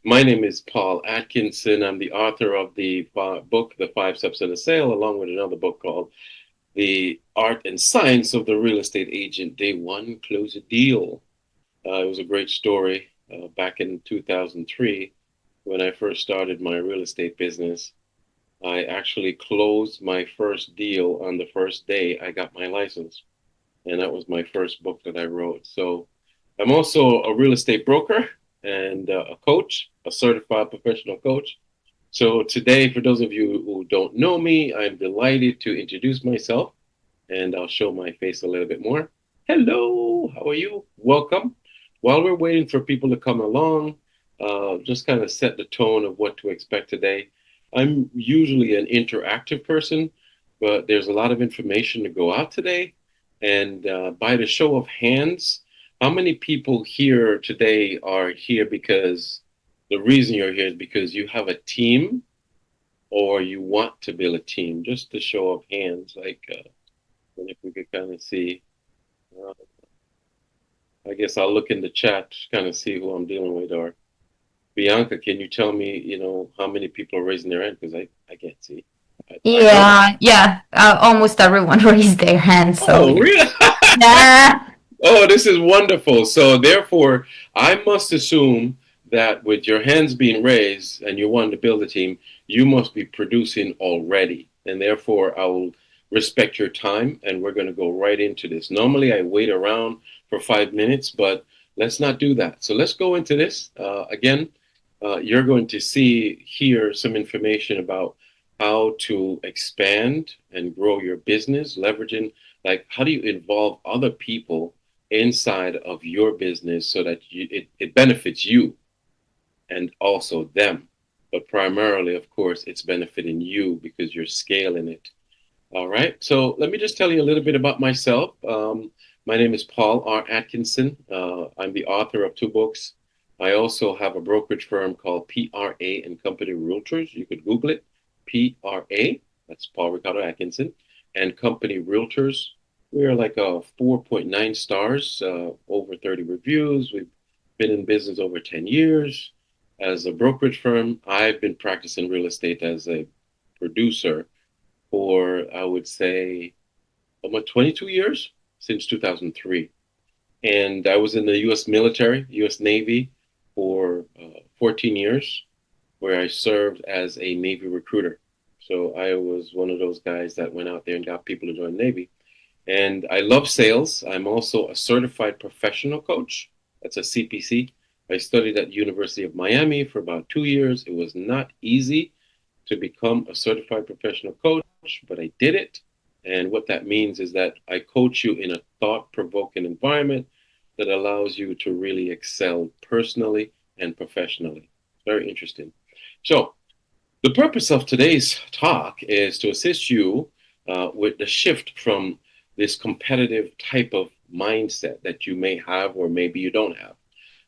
My name is Paul Atkinson. I'm the author of the book, The Five Steps in a Sale, along with another book called The Art and Science of the Real Estate Agent. Day one, close a deal. It was a great story back in 2003 when I first started my real estate business. I actually closed my first deal on the first day I got my license, and that was my first book that I wrote. So I'm also a real estate broker and a coach, a certified professional coach. So today, for those of you who don't know me, I'm delighted to introduce myself, and I'll show my face a little bit more. Hello, how are you? Welcome. While we're waiting for people to come along, just kind of set the tone of what to expect today. I'm usually an interactive person, but there's a lot of information to go out today. And by the show of hands, how many people here today are here because the reason you're here is because you have a team or you want to build a team? Just a show of hands, and if we could kind of see. Uh, I guess I'll look in the chat to kind of see who I'm dealing with. Or Bianca, can you tell me, how many people are raising their hand? Because I can't see. I don't. Yeah. Almost everyone raised their hands. So Oh, really? yeah, Oh, this is wonderful. So therefore, I must assume that with your hands being raised and you want to build a team, you must be producing already. And therefore, I will respect your time and we're going to go right into this. Normally, I wait around for 5 minutes, but let's not do that. So let's go into this. Again, you're going to see here some information about how to expand and grow your business, leveraging like how do you involve other people inside of your business so that it benefits you and also them. But primarily, of course, it's benefiting you because you're scaling it. All right. So let me just tell you a little bit about myself. My name is Paul R. Atkinson. I'm the author of two books. I also have a brokerage firm called PRA and Company Realtors. You could Google it. PRA, that's Paul Ricardo Atkinson, and Company Realtors. We are like a 4.9 stars, over 30 reviews. We've been in business over 10 years. As a brokerage firm, I've been practicing real estate as a producer for, I would say, almost 22 years since 2003. And I was in the U.S. military, U.S. Navy for 14 years, where I served as a Navy recruiter. So I was one of those guys that went out there and got people to join the Navy. And I love sales. I'm also a certified professional coach. That's a CPC. I studied at University of Miami for about 2 years. It was not easy to become a certified professional coach, but I did it. And what that means is that I coach you in a thought provoking environment that allows you to really excel personally and professionally. Very interesting. So, the purpose of today's talk is to assist you with the shift from this competitive type of mindset that you may have or maybe you don't have,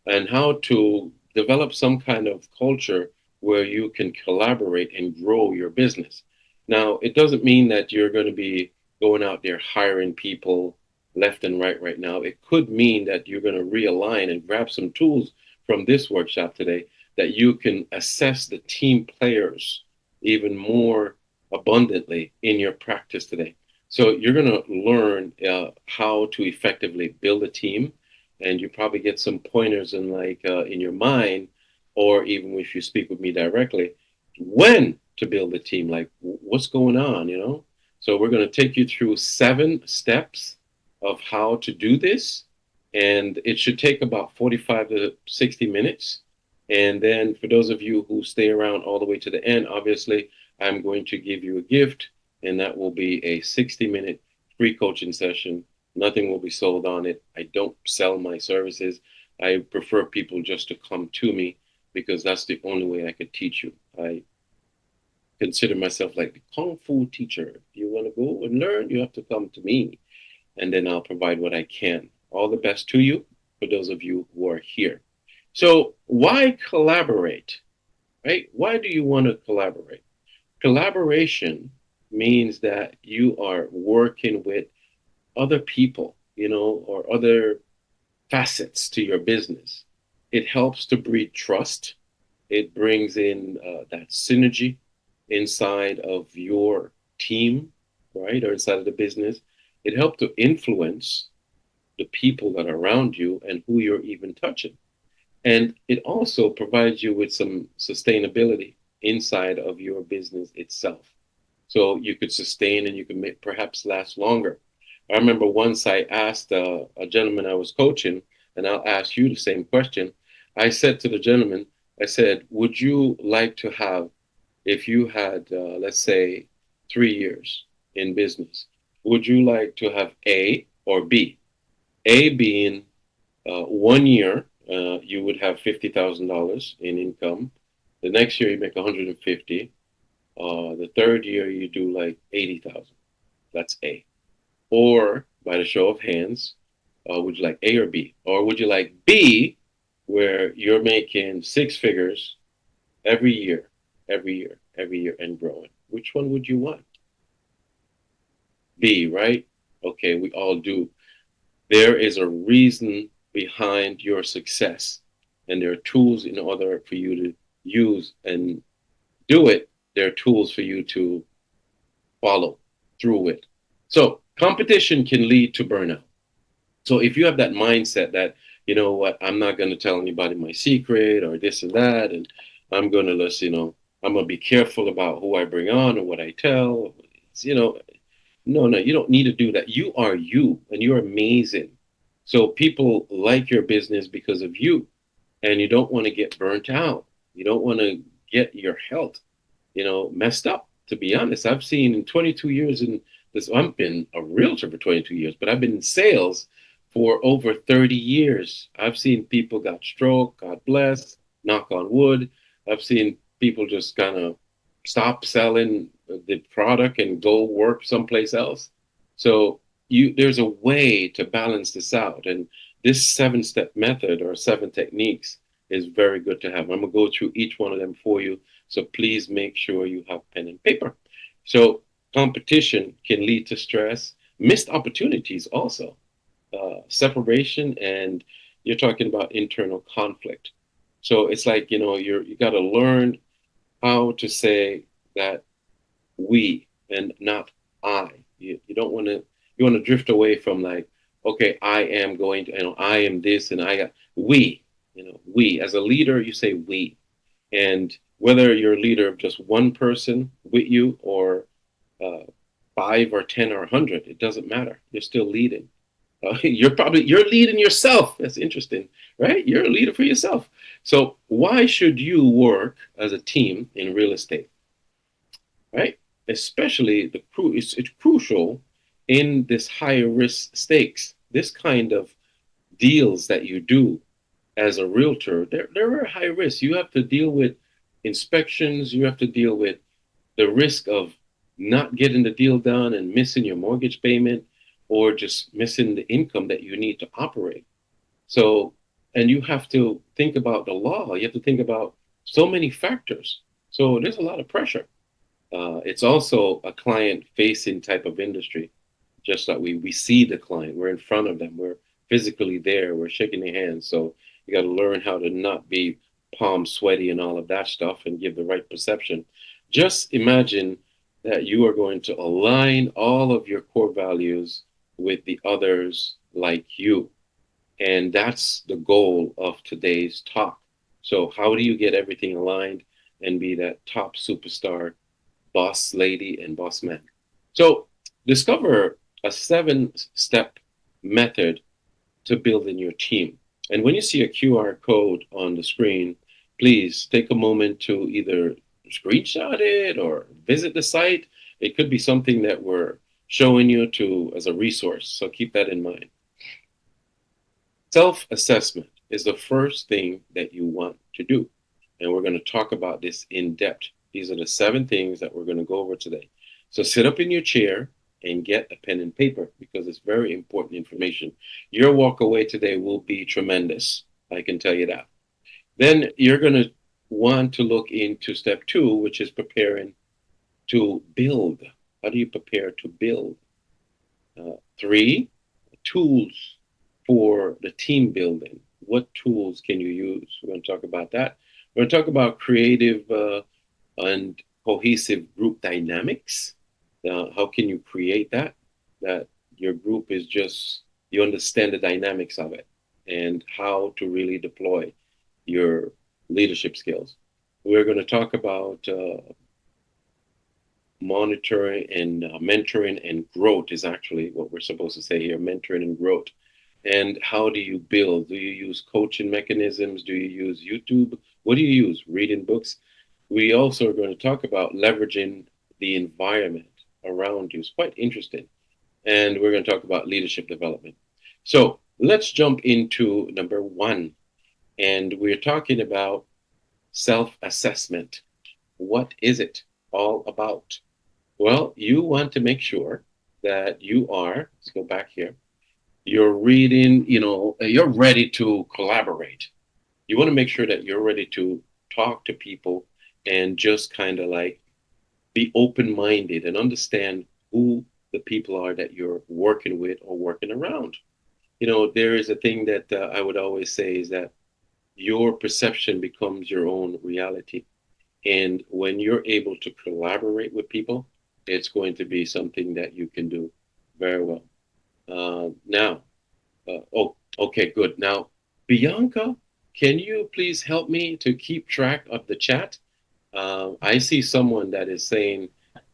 and how to develop some kind of culture where you can collaborate and grow your business. Now, it doesn't mean that you're going to be going out there hiring people left and right now. It could mean that you're going to realign and grab some tools from this workshop today that you can assess the team players even more abundantly in your practice today. So you're going to learn how to effectively build a team, and you probably get some pointers in your mind, or even if you speak with me directly, when to build a team, like what's going on. So we're going to take you through 7 steps of how to do this, and it should take about 45 to 60 minutes. And then for those of you who stay around all the way to the end, obviously, I'm going to give you a gift, and that will be a 60-minute free coaching session. Nothing will be sold on it. I don't sell my services. I prefer people just to come to me because that's the only way I could teach you. I consider myself like the kung fu teacher. If you want to go and learn, you have to come to me, and then I'll provide what I can. All the best to you for those of you who are here. So, why collaborate? Right? Why do you want to collaborate? Collaboration means that you are working with other people, or other facets to your business. It helps to breed trust. It brings in that synergy inside of your team, right, or inside of the business. It helps to influence the people that are around you and who you're even touching. And it also provides you with some sustainability inside of your business itself. So you could sustain and you could perhaps last longer. I remember once I asked a gentleman I was coaching, and I'll ask you the same question. I said to the gentleman, I said, would you like to have, if you had, let's say, 3 years in business, would you like to have A or B? A being 1 year, you would have $50,000 in income. The next year, you make 150. The third year, you do like 80,000. That's A. Or by the show of hands, would you like A or B? Or would you like B, where you're making six figures every year, every year, every year, and growing? Which one would you want? B, right? Okay, we all do. There is a reason behind your success, and there are tools in order for you to use and do it. There are tools for you to follow through it. So, competition can lead to burnout. So, if you have that mindset that, you know what, I'm not going to tell anybody my secret or this and that, and I'm going to list, I'm going to be careful about who I bring on or what I tell. You know, no, no, you don't need to do that. You are you, and you're amazing. So people like your business because of you, and you don't want to get burnt out. You don't want to get your health, messed up. To be honest, I've seen in 22 years in this. I've been a realtor for 22 years, but I've been in sales for over 30 years. I've seen people got stroke. God bless. Knock on wood. I've seen people just kind of stop selling the product and go work someplace else. So there's a way to balance this out, and this 7-step method or 7 techniques is very good to have. I'm gonna go through each one of them for you. So please make sure you have pen and paper. So competition can lead to stress, missed opportunities also, separation, and you're talking about internal conflict. So it's like, you got to learn how to say that we and not I. You don't want to, you want to drift away from like, okay, I am going to, I am this and I got we, we as a leader, you say we. And whether you're a leader of just one person with you or uh, 5 or 10 or 100, it doesn't matter. You're still leading. You're leading yourself. That's interesting, right? You're a leader for yourself. So why should you work as a team in real estate, right? Especially it's crucial in this higher risk stakes. This kind of deals that you do as a realtor, they're very high risk. You have to deal with inspections. You have to deal with the risk of not getting the deal done and missing your mortgage payment or just missing the income that you need to operate. So, and you have to think about the law. You have to think about so many factors. So there's a lot of pressure. It's also a client facing type of industry, just like we see the client, we're in front of them, we're physically there, we're shaking their hands. So you got to learn how to not be palm sweaty and all of that stuff and give the right perception. Just imagine that you are going to align all of your core values with the others like you. And that's the goal of today's talk. So, how do you get everything aligned and be that top superstar boss lady and boss man? So, discover a 7-step method to building your team. And when you see a QR code on the screen, please take a moment to either screenshot it or visit the site. It could be something that we're showing you to as a resource. So keep that in mind. Self assessment is the first thing that you want to do. And we're going to talk about this in depth. These are the 7 things that we're going to go over today. So sit up in your chair and get a pen and paper because it's very important information. Your walk away today will be tremendous. I can tell you that. Then you're going to want to look into step 2, which is preparing to build. How do you prepare to build? 3, tools for the team building. What tools can you use? We're going to talk about that. We're going to talk about creative and cohesive group dynamics. How can you create that? That your group is just, you understand the dynamics of it and how to really deploy your leadership skills. We're going to talk about monitoring and mentoring and growth is actually what we're supposed to say here, mentoring and growth. And how do you build? Do you use coaching mechanisms? Do you use YouTube? What do you use? Reading books? We also are going to talk about leveraging the environment around you. It's quite interesting. And we're going to talk about leadership development. So let's jump into number one. And we're talking about self assessment. What is it all about? Well, you want to make sure that you are, let's go back here, you're reading, you're ready to collaborate. You want to make sure that you're ready to talk to people and just kind of like be open minded and understand who the people are that you're working with or working around. There is a thing that I would always say is that your perception becomes your own reality. And when you're able to collaborate with people, it's going to be something that you can do very well. Now, okay, good. Now, Bianca, can you please help me to keep track of the chat? I see someone that is saying,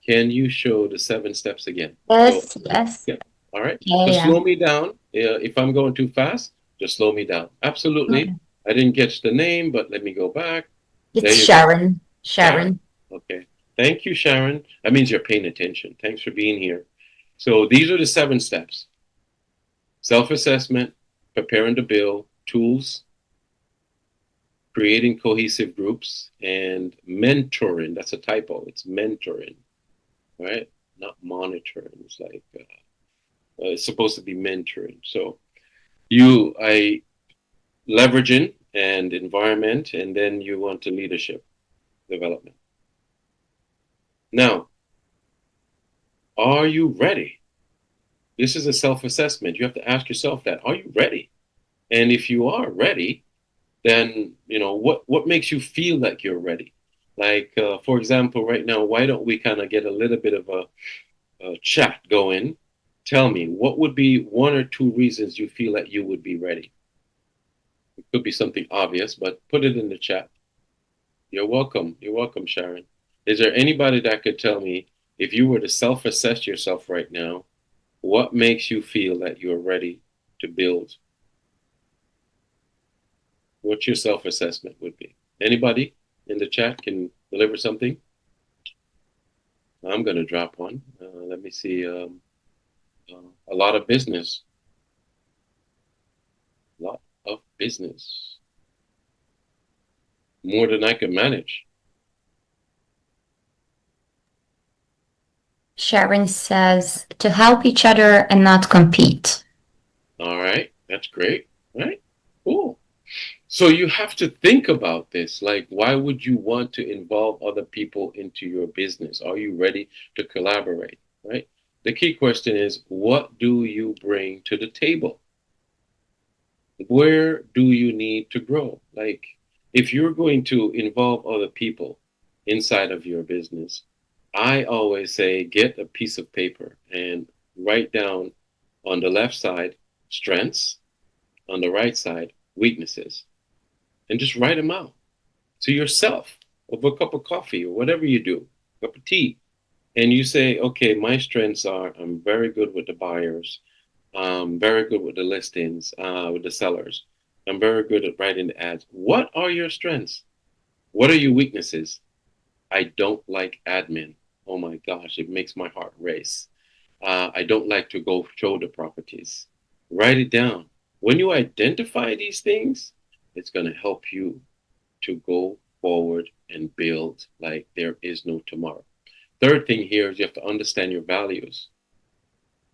"Can you show the 7 steps again?" So, Yes, yes. yeah, all right. So Yeah, slow me down. If I'm going too fast, just slow me down. Absolutely. yeah. I didn't catch the name, but let me go back. There It's you go. Sharon. Sharon. Sharon. Okay. Thank you, Sharon. That means you're paying attention. Thanks for being here. So these are the 7 steps: self-assessment, preparing to build, tools, creating cohesive groups, and mentoring. That's a typo. It's mentoring, right? Not monitoring. It's like it's supposed to be mentoring. So I leveraging and environment, and then you want to leadership development. Now, are you ready? This is a self-assessment. You have to ask yourself that: are you ready? And if you are ready, then what makes you feel like you're ready? Like for example, right now, why don't we kind of get a little bit of a chat going? Tell me, what would be 1 or 2 reasons you feel that you would be ready? It could be something obvious, but put it in the chat. You're welcome. You're welcome, Sharon. Is there anybody that could tell me, if you were to self-assess yourself right now, what makes you feel that you're ready to build? What your self-assessment would be? Anybody in the chat can deliver something? I'm going to drop one. Let me see. A lot of business. A lot of business. More than I can manage. Sharon says to help each other and not compete. All right. That's great. All right. Cool. So you have to think about this. Like, why would you want to involve other people into your business? Are you ready to collaborate? Right. The key question is, what do you bring to the table? Where do you need to grow? Like, if you're going to involve other people inside of your business, I always say get a piece of paper and write down on the left side strengths, on the right side weaknesses, and just write them out to yourself over a cup of coffee or whatever you do, cup of tea. And you say, okay, my strengths are I'm very good with the buyers. Very good with the listings, with the sellers. I'm very good at writing the ads. What are your strengths? What are your weaknesses? I don't like admin. Oh my gosh, it makes my heart race. I don't like to go show the properties. Write it down. When you identify these things, it's going to help you to go forward and build like there is no tomorrow. Third thing here is you have to understand your values.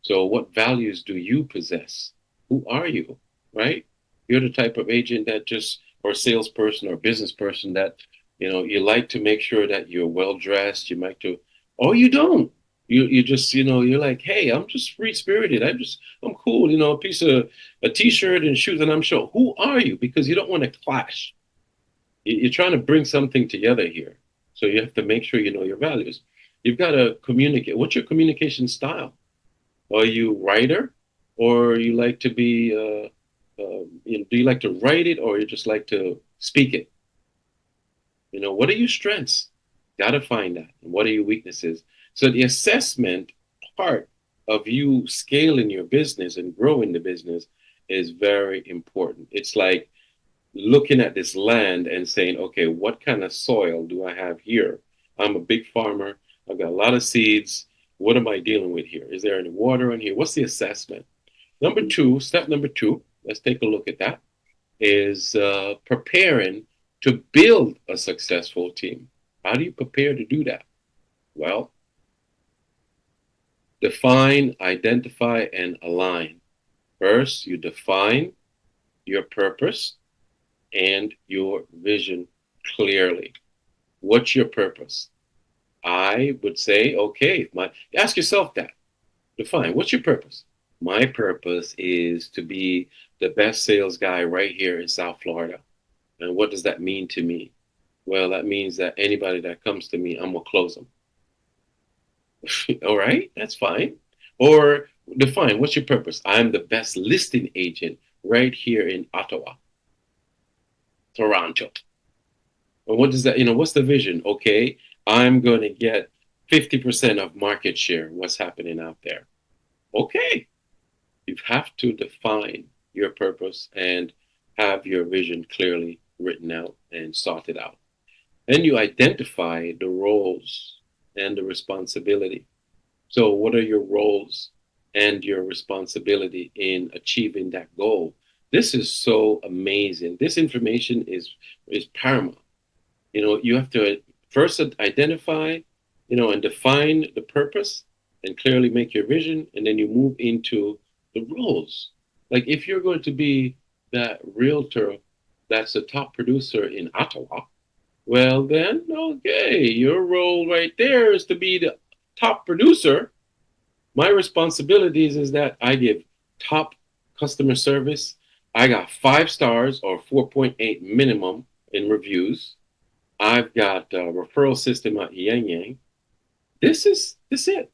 So, what values do you possess? Who are you? Right? You're the type of agent that just, or salesperson or business person that, you like to make sure that you're well dressed. You like to, or you don't. You just, you're like, hey, I'm just free spirited. I'm cool. A t-shirt and shoes, and I'm sure. Who are you? Because you don't want to clash. You're trying to bring something together here. So you have to make sure you know your values. You've got to communicate. What's your communication style? Are you a writer, or you like to be? Do you like to write it, or you just like to speak it? What are your strengths? Got to find that. And what are your weaknesses? So the assessment part of you scaling your business and growing the business is very important. It's like looking at this land and saying, okay, what kind of soil do I have here? I'm a big farmer. I've got a lot of seeds. What am I dealing with here? Is there any water in here? What's the assessment? Step number two, let's take a look at that, is preparing to build a successful team. How do you prepare to do that? Well, define, identify, and align. First, you define your purpose and your vision clearly. What's your purpose? I would say, okay, ask yourself that. Define what's your purpose? My purpose is to be the best sales guy right here in South Florida. And what does that mean to me? Well, that means that anybody that comes to me, I'm gonna close them. All right, that's fine. Or define what's your purpose? I'm the best listing agent right here in Ottawa, Toronto. And what does that, what's the vision? Okay, I'm going to get 50% of market share. What's happening out there? Okay, you have to define your purpose and have your vision clearly written out and sorted out. And you identify the roles and the responsibility. So, what are your roles and your responsibility in achieving that goal? This is so amazing. This information is paramount. You have to first identify, and define the purpose and clearly make your vision, and then you move into the roles. Like if you're going to be that realtor that's the top producer in Ottawa, well then, okay, your role right there is to be the top producer. My responsibilities is that I give top customer service. I got 5 stars or 4.8 minimum in reviews. I've got a referral system at Yang Yang. This it.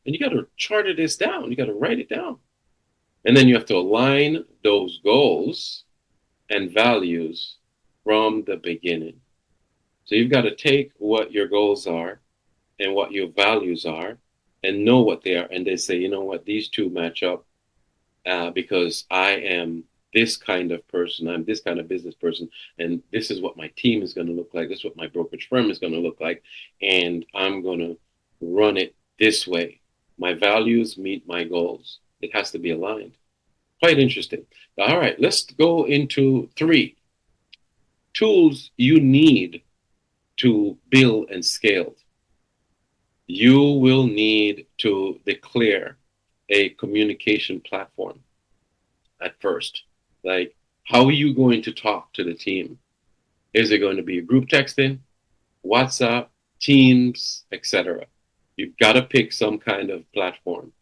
And you got to charter this down. You got to write it down. And then you have to align those goals and values from the beginning. So you've got to take what your goals are and what your values are and know what they are. And they say, you know what, these two match up because I am this kind of person. I'm this kind of business person. And this is what my team is going to look like. This is what my brokerage firm is going to look like. And I'm going to run it this way. My values meet my goals. It has to be aligned. Quite interesting. All right, let's go into 3 tools you need to build and scale. You will need to declare a communication platform at first. Like, how are you going to talk to the team? Is it going to be group texting, WhatsApp, Teams, etc.? You've got to pick some kind of platform,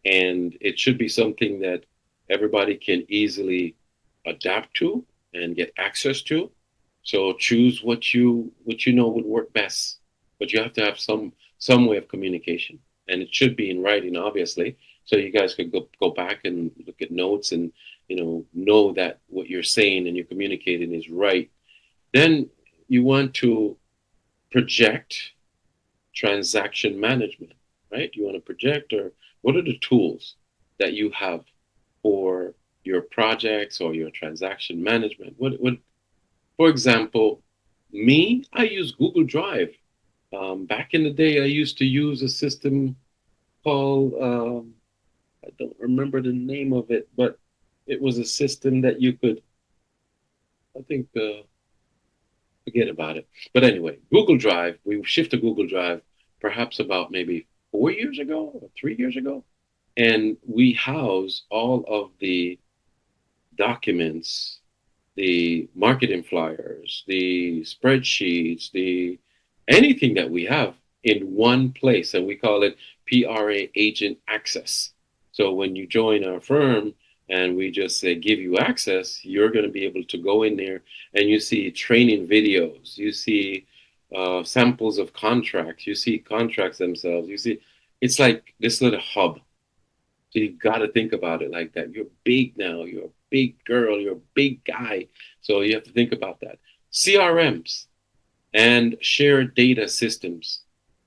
and it should be something that everybody can easily adapt to and get access to. So choose what you know would work best, but you have to have some way of communication, and it should be in writing, obviously, so you guys could go back and look at notes and know that what you're saying and you're communicating is right. Then you want to project transaction management, right? You want to project, or what are the tools that you have for your projects or your transaction management? What For example, me, I use Google Drive. Back in the day, I used to use a system called, I don't remember the name of it, but it was a system that you could, I think, forget about it. But anyway, Google Drive, we shifted to Google Drive perhaps about maybe 4 years ago or 3 years ago. And we house all of the documents, the marketing flyers, the spreadsheets, the anything that we have in one place, and we call it PRA Agent Access. So when you join our firm, and we just say give you access, you're going to be able to go in there and you see training videos, you see samples of contracts, you see contracts themselves, you see it's like this little hub. So you got to think about it like that. You're big now. You're a big girl. You're a big guy. So you have to think about that. CRMs and shared data systems.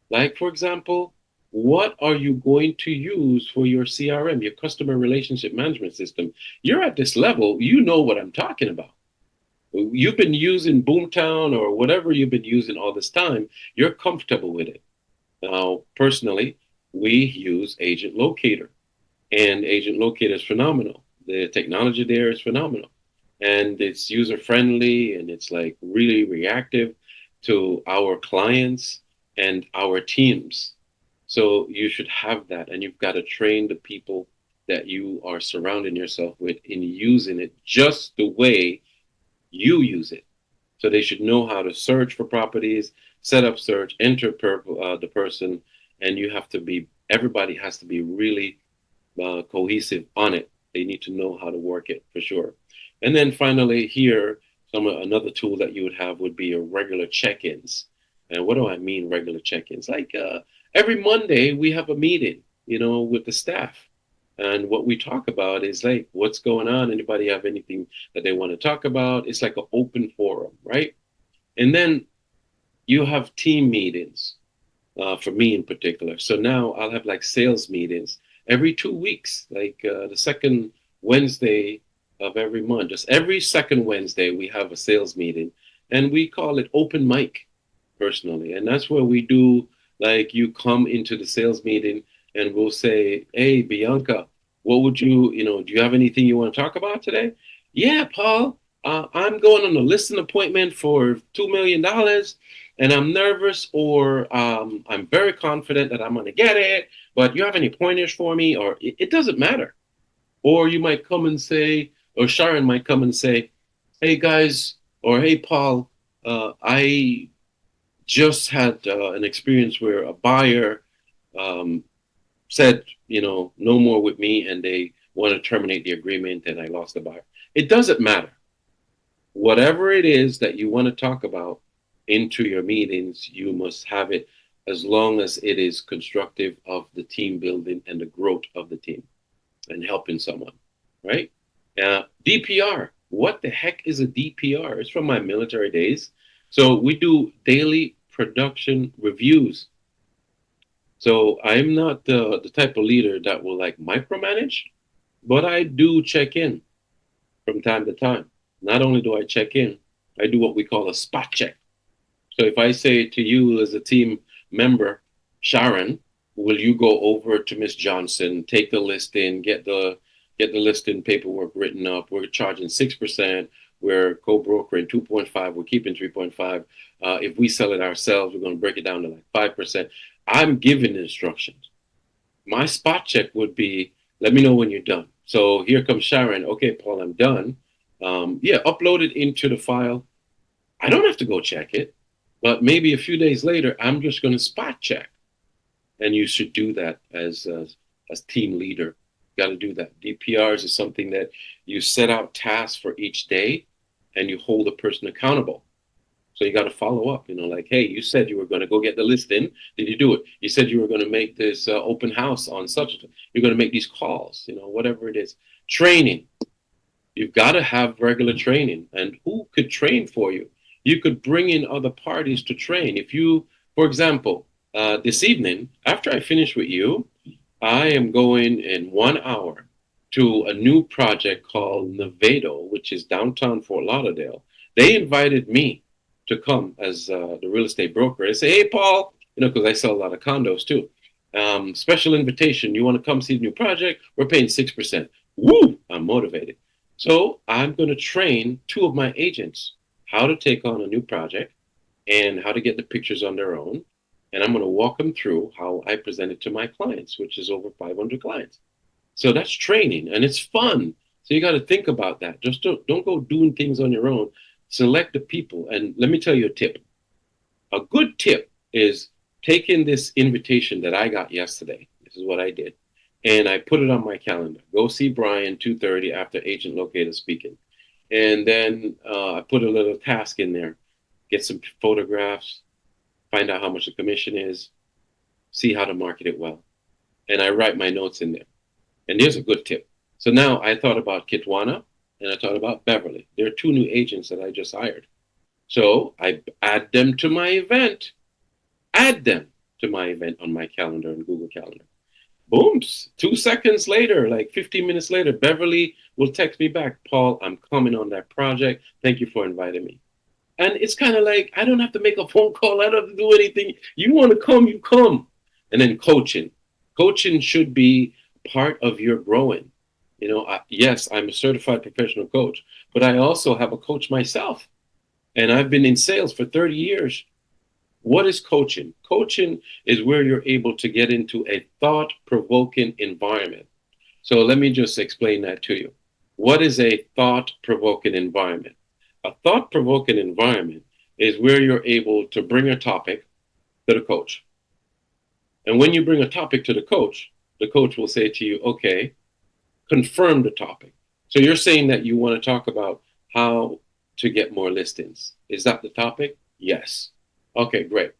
Like, for example, what are you going to use for your CRM, your customer relationship management system? You're at this level, you know what I'm talking about. You've been using Boomtown or whatever you've been using all this time. You're comfortable with it. Now, personally, we use Agent Locator, and Agent Locator is phenomenal. The technology there is phenomenal, and it's user friendly, and it's like really reactive to our clients and our teams. So you should have that, and you've got to train the people that you are surrounding yourself with in using it just the way you use it. So they should know how to search for properties, set up search, enter the person, and you have to be. Everybody has to be really cohesive on it. They need to know how to work it for sure. And then finally, here, another tool that you would have would be your regular check-ins. And what do I mean, regular check-ins? Like every Monday, we have a meeting, with the staff. And what we talk about is like, what's going on? Anybody have anything that they want to talk about? It's like an open forum, right? And then you have team meetings for me in particular. So now I'll have like sales meetings every 2 weeks, like the second Wednesday of every month. Just every second Wednesday, we have a sales meeting, and we call it open mic personally. And that's where we do like you come into the sales meeting and we'll say, hey, Bianca, what would do you have anything you want to talk about today? Yeah, Paul, I'm going on a listing appointment for $2 million and I'm nervous or I'm very confident that I'm going to get it, but you have any pointers for me? Or it doesn't matter. Or you might come and say, or Sharon might come and say, hey guys, or hey Paul, I just had an experience where a buyer um, said, no more with me, and they want to terminate the agreement, and I lost the buyer. It doesn't matter. Whatever it is that you want to talk about into your meetings, you must have it as long as it is constructive of the team building and the growth of the team and helping someone, right? DPR. What the heck is a DPR? It's from my military days. So we do daily production reviews. So I'm not the type of leader that will like micromanage, but I do check in from time to time. Not only do I check in, I do what we call a spot check. So if I say to you as a team member, Sharon, will you go over to Miss Johnson, take the list in, get the listing paperwork written up? We're charging 6%. We're co-brokering 2.5. We're keeping 3.5. If we sell it ourselves, we're going to break it down to like 5%. I'm giving instructions. My spot check would be, let me know when you're done. So here comes Sharon. Okay, Paul, I'm done. Yeah, upload it into the file. I don't have to go check it, but maybe a few days later, I'm just going to spot check. And you should do that as team leader. Got to do that. DPRs is something that you set out tasks for each day, and you hold a person accountable. So you got to follow up. Like, hey, you said you were going to go get the listing. Did you do it? You said you were going to make this open house on such. You're going to make these calls. Whatever it is. Training. You've got to have regular training. And who could train for you? You could bring in other parties to train. If you, for example, this evening, after I finish with you, I am going in 1 hour to a new project called Nevado, which is downtown Fort Lauderdale. They invited me to come as the real estate broker. They say, hey, Paul, because I sell a lot of condos too. Special invitation. You want to come see the new project? We're paying 6%. Woo! I'm motivated. So I'm going to train two of my agents how to take on a new project and how to get the pictures on their own. And I'm going to walk them through how I present it to my clients, which is over 500 clients. So that's training and it's fun. So you got to think about that. Just don't go doing things on your own. Select the people. And let me tell you a tip. A good tip is taking this invitation that I got yesterday. This is what I did. and I put it on my calendar. Go see Brian 2:30 after Agent Locator speaking. And then I put a little task in there, get some photographs, find out how much the commission is, see how to market it well. And I write my notes in there. And here's a good tip. So now I thought about Kitwana and I thought about Beverly. There are two new agents that I just hired. So I add them to my event, add them to my event on my calendar and Google Calendar. Booms. 2 seconds later, like 15 minutes later, Beverly will text me back, Paul, I'm coming on that project. Thank you for inviting me. And it's kind of like, I don't have to make a phone call. I don't have to do anything. You want to come, you come. And then coaching. Coaching should be part of your growing. Yes, I'm a certified professional coach, but I also have a coach myself. And I've been in sales for 30 years. What is coaching? Coaching is where you're able to get into a thought provoking environment. So let me just explain that to you. What is a thought provoking environment? A thought provoking environment is where you're able to bring a topic to the coach. And when you bring a topic to the coach will say to you, okay, confirm the topic. So you're saying that you want to talk about how to get more listings. Is that the topic? Yes. Okay, great.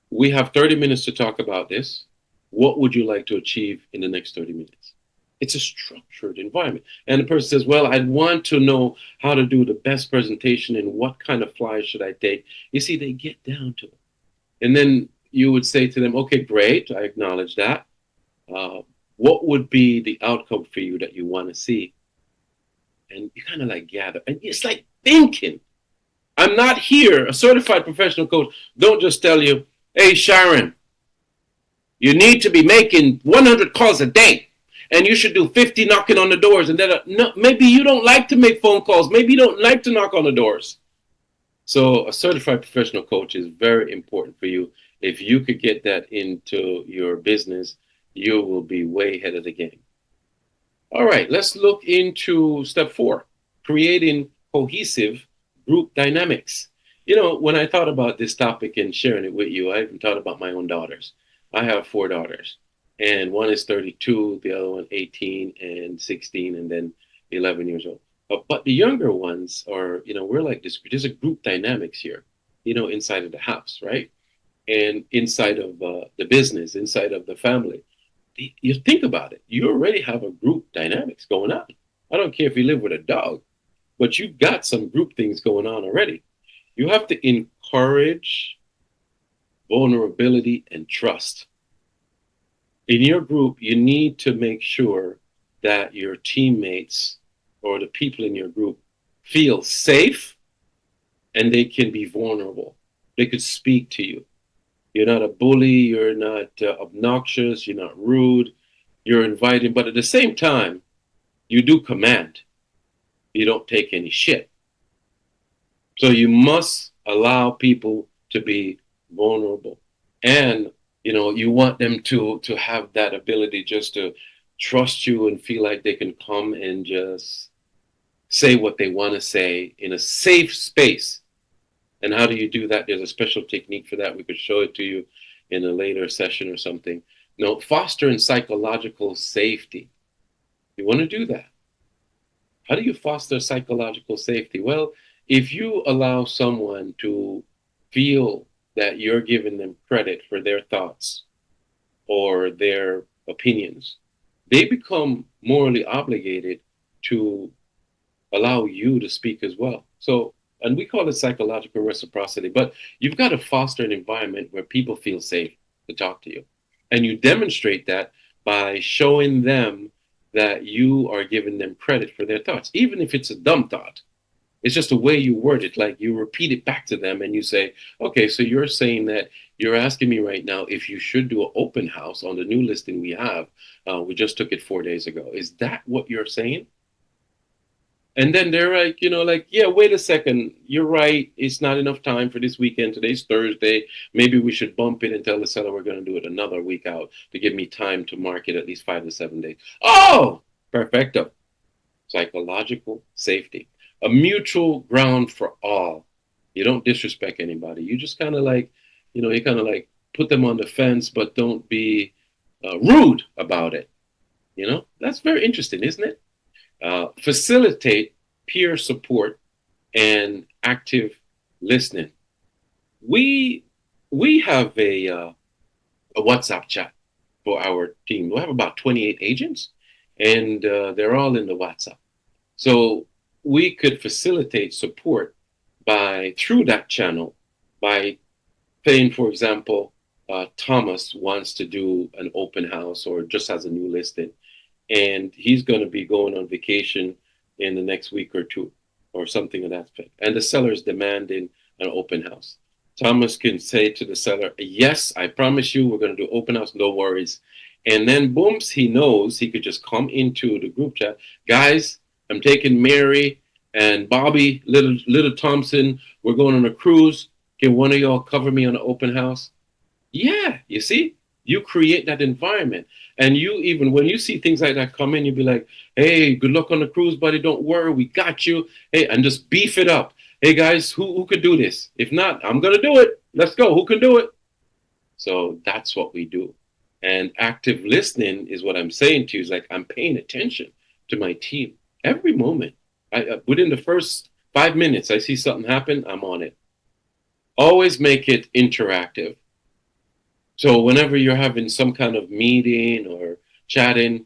We have 30 minutes to talk about this. What would you like to achieve in the next 30 minutes? It's a structured environment. And the person says, well, I want to know how to do the best presentation and what kind of flyers should I take. You see, they get down to it. And then you would say to them, okay, great. I acknowledge that. Uh, what would be the outcome for you that you want to see? And you kind of like gather. And it's like thinking. I'm not here, a certified professional coach. Don't just tell you, hey, Sharon, you need to be making 100 calls a day. And you should do 50 knocking on the doors. And then, no, maybe you don't like to make phone calls. Maybe you don't like to knock on the doors. So, a certified professional coach is very important for you. If you could get that into your business, you will be way ahead of the game. All right, let's look into step 4, creating cohesive group dynamics. When I thought about this topic and sharing it with you, I even thought about my own daughters. I have 4 daughters, and one is 32, the other one 18 and 16, and then 11 years old. But the younger ones are, we're like this, there's a group dynamics here, inside of the house, right? And inside of the business, inside of the family. You think about it, you already have a group dynamics going on. I don't care if you live with a dog, but you've got some group things going on already. You have to encourage vulnerability and trust. In your group, you need to make sure that your teammates or the people in your group feel safe and they can be vulnerable. They could speak to you. You're not a bully, you're not obnoxious, you're not rude, you're inviting, but at the same time, you do command. You don't take any shit. So you must allow people to be vulnerable. And you want them to have that ability just to trust you and feel like they can come and just say what they want to say in a safe space. And how do you do that? There's a special technique for that. We could show it to you in a later session or something. No, fostering psychological safety. You want to do that. How do you foster psychological safety? Well, if you allow someone to feel that you're giving them credit for their thoughts or their opinions, they become morally obligated to allow you to speak as well. So, and we call it psychological reciprocity, but you've got to foster an environment where people feel safe to talk to you. And you demonstrate that by showing them that you are giving them credit for their thoughts, even if it's a dumb thought. It's just the way you word it, like you repeat it back to them and you say, okay, so you're saying that you're asking me right now if you should do an open house on the new listing we have. We just took it 4 days ago. Is that what you're saying? And then they're like, yeah, wait a second. You're right. It's not enough time for this weekend. Today's Thursday. Maybe we should bump it and tell the seller we're going to do it another week out to give me time to market at least 5 to 7 days. Oh, perfecto. Psychological safety, a mutual ground for all. You don't disrespect anybody. You just kind of like, you kind of like put them on the fence, but don't be rude about it. That's very interesting, isn't it? Facilitate peer support and active listening. We we have a WhatsApp chat for our team. We have about 28 agents, and they're all in the WhatsApp. So we could facilitate support by through that channel by saying, for example, Thomas wants to do an open house or just has a new listing, and he's going to be going on vacation in the next week or two, or something of that effect. And the seller is demanding an open house. Thomas can say to the seller, "Yes, I promise you, we're going to do open house. No worries." And then, booms, he knows he could just come into the group chat, guys. I'm taking Mary and Bobby, little Thompson. We're going on a cruise. Can one of y'all cover me on an open house? Yeah, you see, you create that environment. And you even when you see things like that come in, you'll be like, hey, good luck on the cruise, buddy. Don't worry, we got you. Hey, and just beef it up. Hey guys, who could do this? If not, I'm gonna do it. Let's go. Who can do it? So that's what we do. And active listening is what I'm saying to you, is like I'm paying attention to my team every moment. Within the first 5 minutes, I see something happen, I'm on it. Always make it interactive. So whenever you're having some kind of meeting or chatting,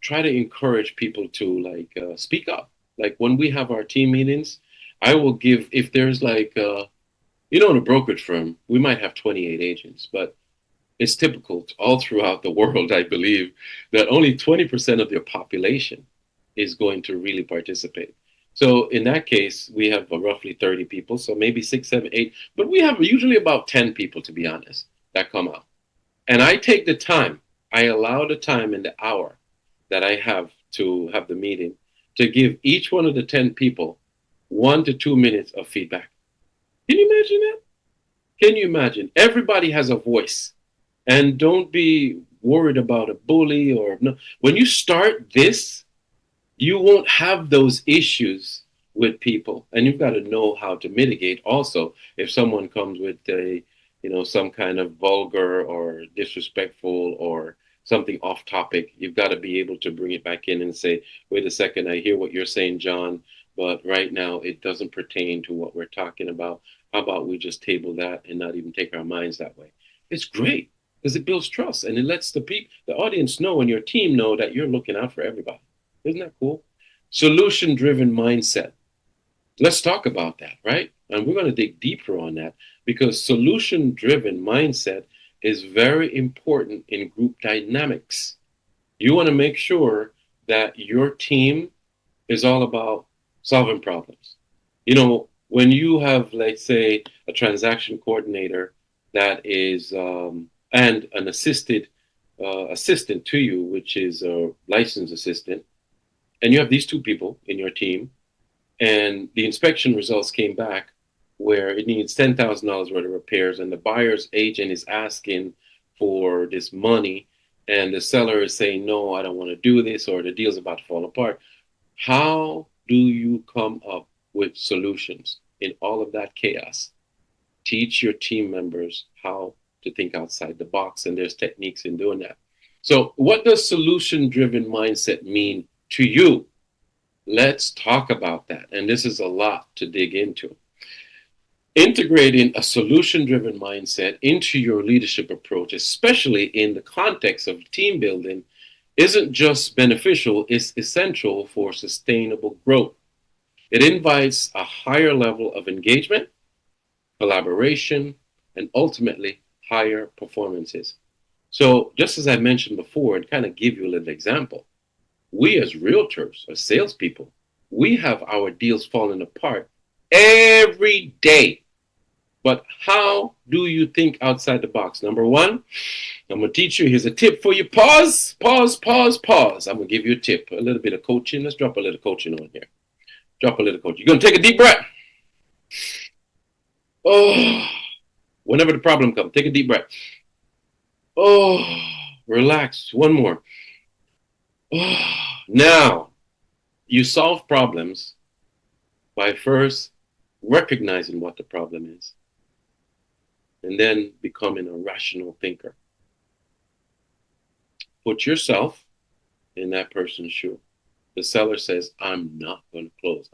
try to encourage people to like speak up. Like when we have our team meetings, I will give if there's like in a brokerage firm, we might have 28 agents, but it's typical all throughout the world, I believe, that only 20% of their population is going to really participate. So in that case, we have roughly 30 people, so maybe six, seven, eight, but we have usually about 10 people, to be honest, that come out. And I take the time, I allow the time in the hour that I have to have the meeting to give each one of the 10 people 1 to 2 minutes of feedback. Can you imagine that? Can you imagine? Everybody has a voice. And don't be worried about a bully or no. When you start this, you won't have those issues with people, and you've got to know how to mitigate also if someone comes with some kind of vulgar or disrespectful or something off topic. You've got to be able to bring it back in and say, wait a second, I hear what you're saying, John, but right now it doesn't pertain to what we're talking about. How about we just table that and not even take our minds that way? It's great because it builds trust and it lets the audience know, and your team know that you're looking out for everybody. Isn't that cool? Solution driven mindset. Let's talk about that, right? And we're going to dig deeper on that because solution driven mindset is very important in group dynamics. You want to make sure that your team is all about solving problems. When you have, let's say, a transaction coordinator that is, and an assistant to you, which is a licensed assistant, and you have these two people in your team, and the inspection results came back where it needs $10,000 worth of repairs, and the buyer's agent is asking for this money, and the seller is saying, no, I don't want to do this, or the deal's about to fall apart. How do you come up with solutions in all of that chaos? Teach your team members how to think outside the box, and there's techniques in doing that. So, what does solution driven mindset mean to you? Let's talk about that. And this is a lot to dig into. Integrating a solution driven mindset into your leadership approach, especially in the context of team building, isn't just beneficial, it's essential for sustainable growth. It invites a higher level of engagement, collaboration, and ultimately higher performances. So, just as I mentioned before, and kind of give you a little example, we as realtors, as salespeople, we have our deals falling apart every day. But how do you think outside the box? Number one, I'm going to teach you. Here's a tip for you. Pause, pause, pause, pause. I'm going to give you a tip, a little bit of coaching. Let's drop a little coaching on here. Drop a little coaching. You're going to take a deep breath. Oh, whenever the problem comes, take a deep breath. Oh, relax. One more. Oh, now, you solve problems by first recognizing what the problem is and then becoming a rational thinker. Put yourself in that person's shoe. The seller says, I'm not going to close.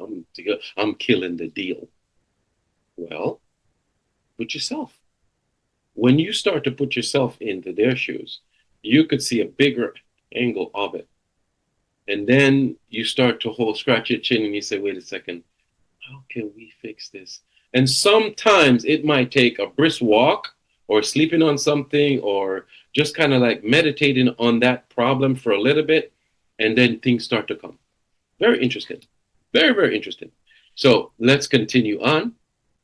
I'm killing the deal. Well, put yourself. When you start to put yourself into their shoes, you could see a bigger angle of it. And then you start to scratch your chin and you say, wait a second, how can we fix this? And sometimes it might take a brisk walk or sleeping on something or just kind of like meditating on that problem for a little bit. And then things start to come. Very interesting. Very, very interesting. So let's continue on.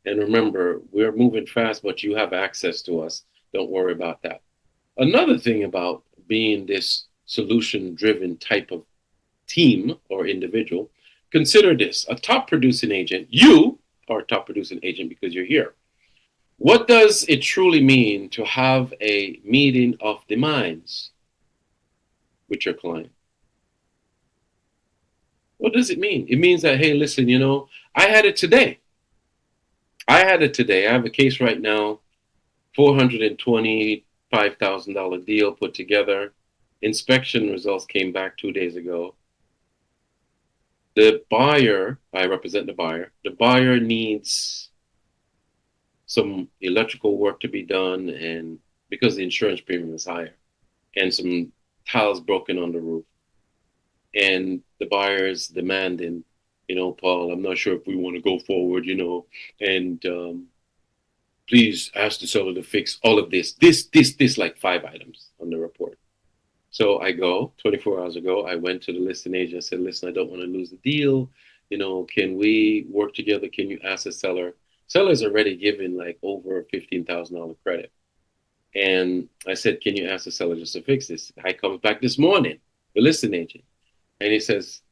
And remember, we're moving fast, but you have access to us. Don't worry about that. Another thing about being this solution driven type of team or individual, consider this a top producing agent. You are a top producing agent because you're here. What does it truly mean to have a meeting of the minds with your client? What does it mean? It means that, hey, listen, I had it today. I had it today. I have a case right now, $425,000 deal put together. Inspection results came back 2 days ago. The buyer, I represent the buyer. The buyer needs some electrical work to be done, and because the insurance premium is higher, and some tiles broken on the roof. And the buyer is demanding, Paul, I'm not sure if we want to go forward, and please ask the seller to fix all of this, like 5 items on the report. So I go 24 hours ago. I went to the listing agent and said, listen, I don't want to lose the deal. Can we work together? Can you ask the seller? Seller's already given like over $15,000 credit. And I said, can you ask the seller just to fix this? I comes back this morning, the listing agent, and he says,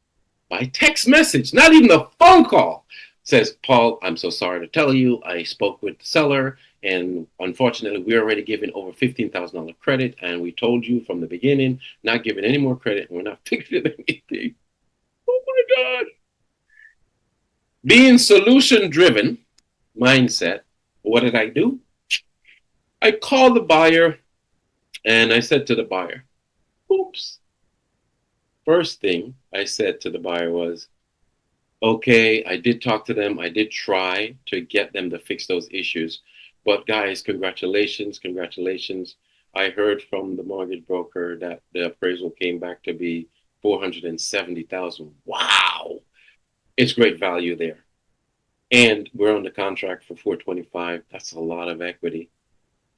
by text message, not even a phone call, says, Paul, I'm so sorry to tell you, I spoke with the seller, and unfortunately, we're already giving over $15,000 credit, and we told you from the beginning, not giving any more credit, and we're not fixing anything. Oh my God. Being solution driven mindset, what did I do? I called the buyer and I said to the buyer, oops. First thing I said to the buyer was, okay, I did talk to them. I did try to get them to fix those issues. But guys, congratulations, congratulations. I heard from the mortgage broker that the appraisal came back to be 470,000. Wow. It's great value there. And we're on the contract for 425. That's a lot of equity.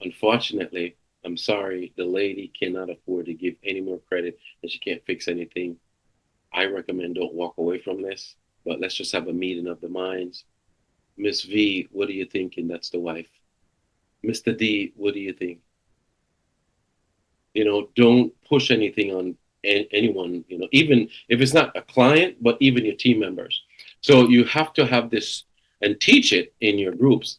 Unfortunately, I'm sorry, the lady cannot afford to give any more credit and she can't fix anything. I recommend don't walk away from this, but let's just have a meeting of the minds. Miss V, what are you thinking? That's the wife. Mr. D, what do you think? Don't push anything on anyone, even if it's not a client, but even your team members. So you have to have this and teach it in your groups.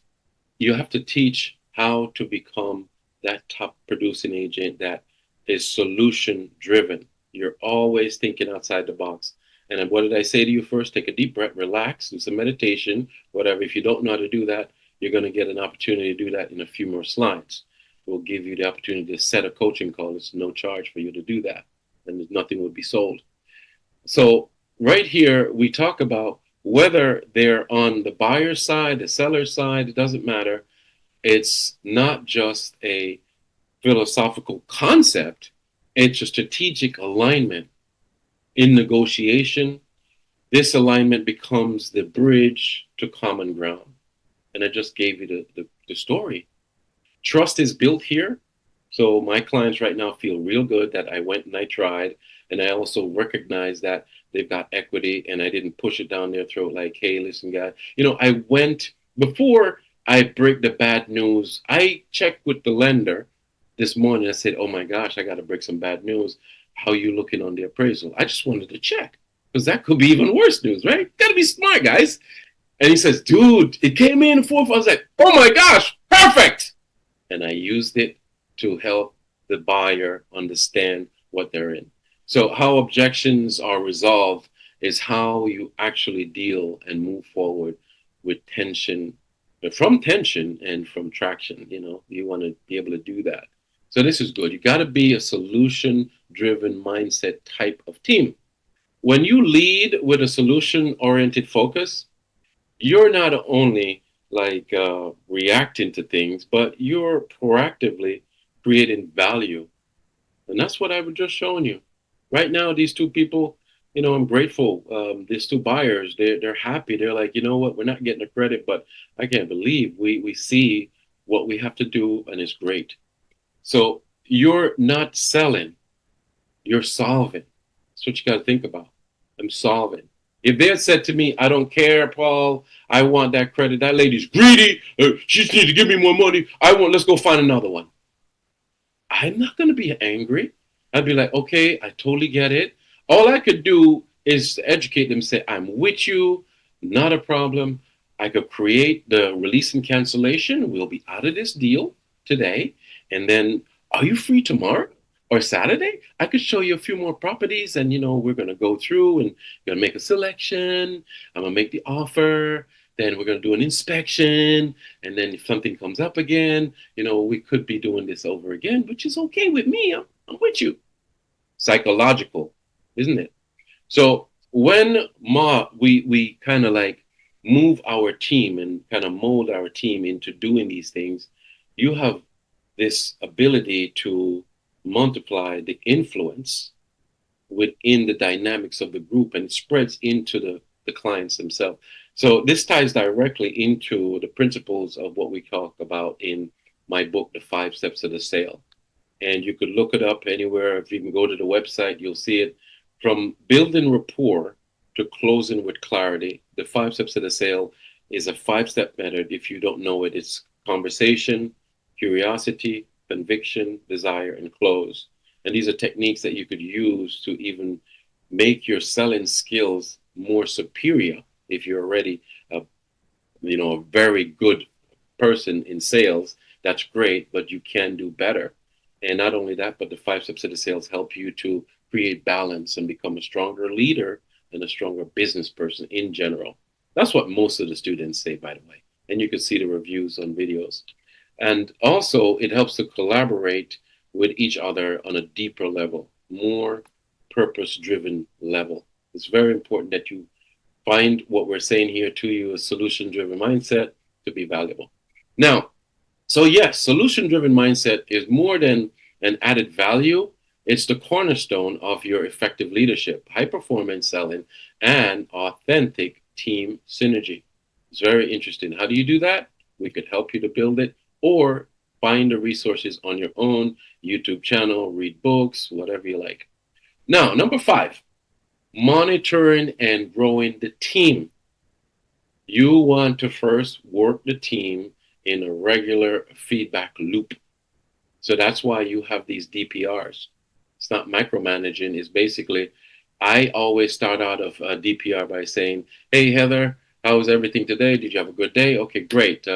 You have to teach how to become that top producing agent that is solution driven. You're always thinking outside the box. And what did I say to you first? Take a deep breath, relax, do some meditation, whatever. If you don't know how to do that, you're going to get an opportunity to do that in a few more slides. We'll give you the opportunity to set a coaching call. It's no charge for you to do that, and nothing will be sold. So, right here, we talk about whether they're on the buyer's side, the seller's side, it doesn't matter. It's not just a philosophical concept, it's a strategic alignment. In negotiation, this alignment becomes the bridge to common ground. And I just gave you the story. Trust is built here. So my clients right now feel real good that I went and I tried. And I also recognize that they've got equity and I didn't push it down their throat like, hey, listen, guy. I went before I break the bad news. I checked with the lender this morning. I said, oh my gosh, I got to break some bad news. How you looking on the appraisal? I just wanted to check because that could be even worse news, right? Got to be smart, guys. And he says, dude, it came in fourth. I was like, oh my gosh, perfect. And I used it to help the buyer understand what they're in. So, how objections are resolved is how you actually deal and move forward with tension, from tension and from traction. You want to be able to do that. So this is good. You got to be a solution driven mindset type of team. When you lead with a solution oriented focus, you're not only reacting to things, but you're proactively creating value. And that's what I was just showing you. Right now, these two people, I'm grateful. These two buyers, they're happy. They're like, you know what, we're not getting the credit, but I can't believe we see what we have to do, and it's great. So you're not selling, you're solving. That's what you got to think about. I'm solving. If they had said to me, I don't care, Paul, I want that credit. That lady's greedy. She needs to give me more money. Let's go find another one. I'm not going to be angry. I'd be like, okay, I totally get it. All I could do is educate them, say, I'm with you, not a problem. I could create the release and cancellation. We'll be out of this deal today. And then, are you free tomorrow or Saturday? I could show you a few more properties, and we're going to go through and going to make a selection. I'm going to make the offer. Then we're going to do an inspection. And then if something comes up again, we could be doing this over again, which is okay with me. I'm with you. Psychological, isn't it? So when we kind of like move our team and kind of mold our team into doing these things, you have this ability to multiply the influence within the dynamics of the group, and it spreads into the clients themselves. So this ties directly into the principles of what we talk about in my book, The 5 Steps of the Sale. And you could look it up anywhere. If you can go to the website, you'll see it. From building rapport to closing with clarity, the 5 steps of the sale is a 5 step method. If you don't know it, it's conversation, curiosity, conviction, desire, and close. And these are techniques that you could use to even make your selling skills more superior if you're already a very good person in sales. That's great, but you can do better. And not only that, but the 5 steps of the sales help you to create balance and become a stronger leader and a stronger business person in general. That's what most of the students say, by the way. And you can see the reviews on videos. And also, it helps to collaborate with each other on a deeper level, more purpose driven level. It's very important that you find what we're saying here to you, a solution driven mindset, to be valuable. Now, so yes, solution driven mindset is more than an added value. It's the cornerstone of your effective leadership, high performance selling, and authentic team synergy. It's very interesting. How do you do that? We could help you to build it, or find the resources on your own YouTube channel, read books, whatever you like. Now, number 5, monitoring and growing the team. You want to first work the team in a regular feedback loop. So that's why you have these DPRs. It's not micromanaging. It's basically, I always start out of a DPR by saying, hey, Heather, how was everything today? Did you have a good day? Okay, great.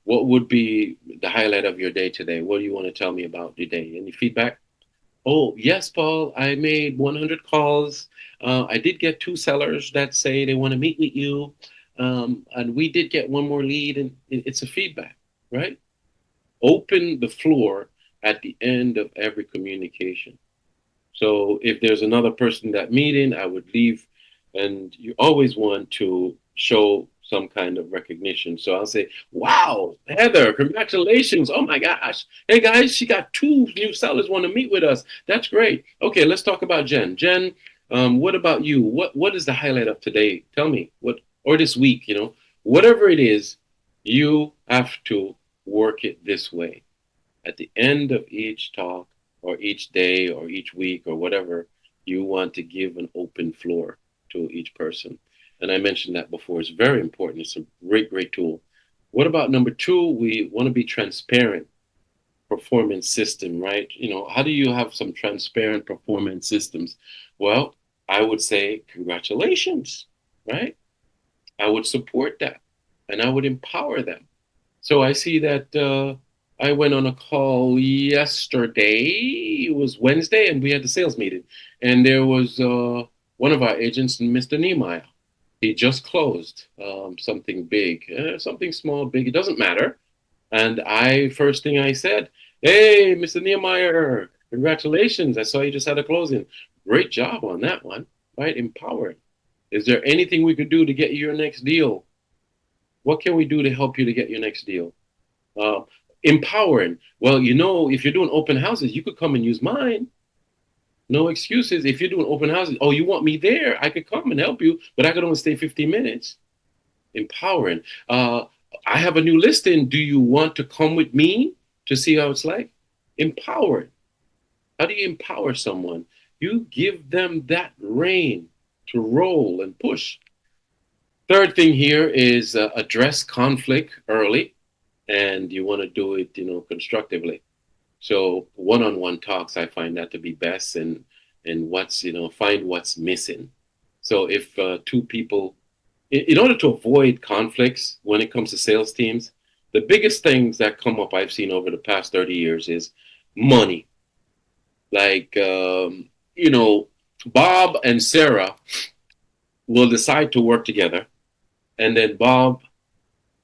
What would be the highlight of your day today? What do you want to tell me about your day? Any feedback? Oh, yes, Paul, I made 100 calls. I did get 2 sellers that say they want to meet with you. And we did get one more lead, and it's a feedback, right? Open the floor at the end of every communication. So if there's another person in that meeting, I would leave, and you always want to show some kind of recognition. So I'll say, wow, Heather, congratulations. Oh my gosh. Hey guys, she got 2 new sellers want to meet with us. That's great. Okay, let's talk about Jen. Jen, what about you? What is the highlight of today? Tell me what, or this week, whatever it is, you have to work it this way. At the end of each talk, or each day, or each week, or whatever, you want to give an open floor to each person. And I mentioned that before. It's very important. It's a great, great tool. What about number 2? We want to be transparent performance system, right? How do you have some transparent performance systems? Well, I would say congratulations, right? I would support that, and I would empower them. So I see that I went on a call yesterday. It was Wednesday, and we had the sales meeting. And there was one of our agents, Mr. Nehemiah. He just closed something big, something small, big. It doesn't matter. And first thing I said, Hey, Mr. Nehemiah, congratulations. I saw you just had a closing. Great job on that one, right? Empowering. Is there anything we could do to get you your next deal? What can we do to help you to get your next deal? Uh, Empowering. Well, if you're doing open houses, you could come and use mine. No excuses. If you're doing open houses, oh, you want me there? I could come and help you, but I could only stay 15 minutes. Empowering. Uh, I have a new listing. Do you want to come with me to see how it's like? Empowering. How do you empower someone? You give them that rein to roll and push. Third thing here is address conflict early, and you want to do it, constructively. So one-on-one talks, I find that to be best, and find what's missing. So if two people, in order to avoid conflicts when it comes to sales teams, the biggest things that come up I've seen over the past 30 years is money. Like, Bob and Sarah will decide to work together, and then Bob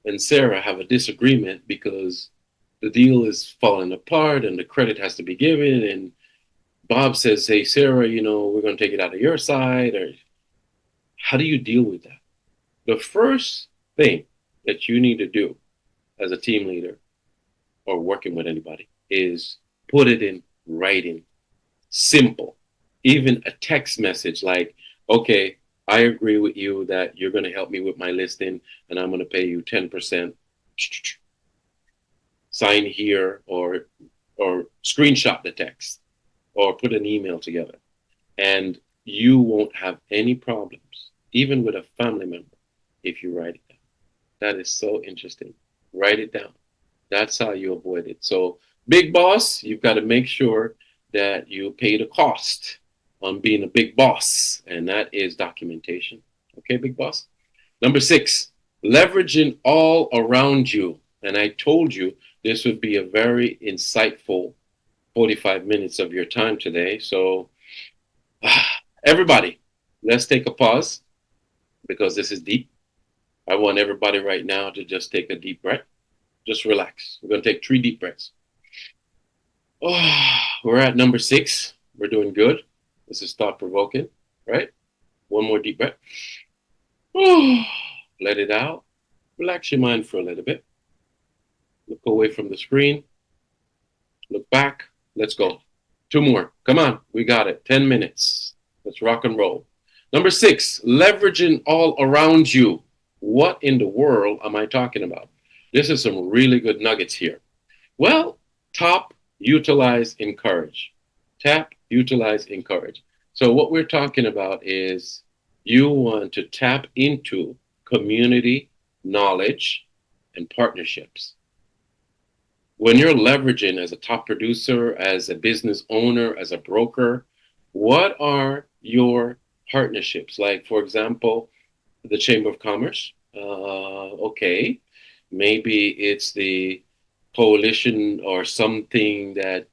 and Sarah have a disagreement because the deal is falling apart and the credit has to be given. And Bob says, "Hey, Sarah, we're going to take it out of your side." Or how do you deal with that? The first thing that you need to do as a team leader or working with anybody is put it in writing. Simple. Even a text message like, okay, I agree with you that you're going to help me with my listing and I'm going to pay you 10%. Sign here or screenshot the text or put an email together. And you won't have any problems, even with a family member, if you write it down. That is so interesting. Write it down. That's how you avoid it. So, big boss, you've got to make sure that you pay the cost on being a big boss, and that is documentation. Okay, big boss? Number six, leveraging all around you. And I told you this would be a very insightful 45 minutes of your time today. So, everybody, let's take a pause because this is deep. I want everybody right now to just take a deep breath. Just relax. We're going to take 3 deep breaths. Oh, we're at number 6. We're doing good. This is thought provoking, right? One more deep breath. Oh, let it out. Relax your mind for a little bit. Look away from the screen. Look back. Let's go. 2 more. Come on. We got it. 10 minutes. Let's rock and roll. Number 6, leveraging all around you. What in the world am I talking about? This is some really good nuggets here. Well, top, utilize, encourage. Tap, utilize, encourage. So, what we're talking about is you want to tap into community, knowledge, and partnerships. When you're leveraging as a top producer, as a business owner, as a broker, what are your partnerships? Like, for example, the Chamber of Commerce. Okay, maybe it's the coalition or something that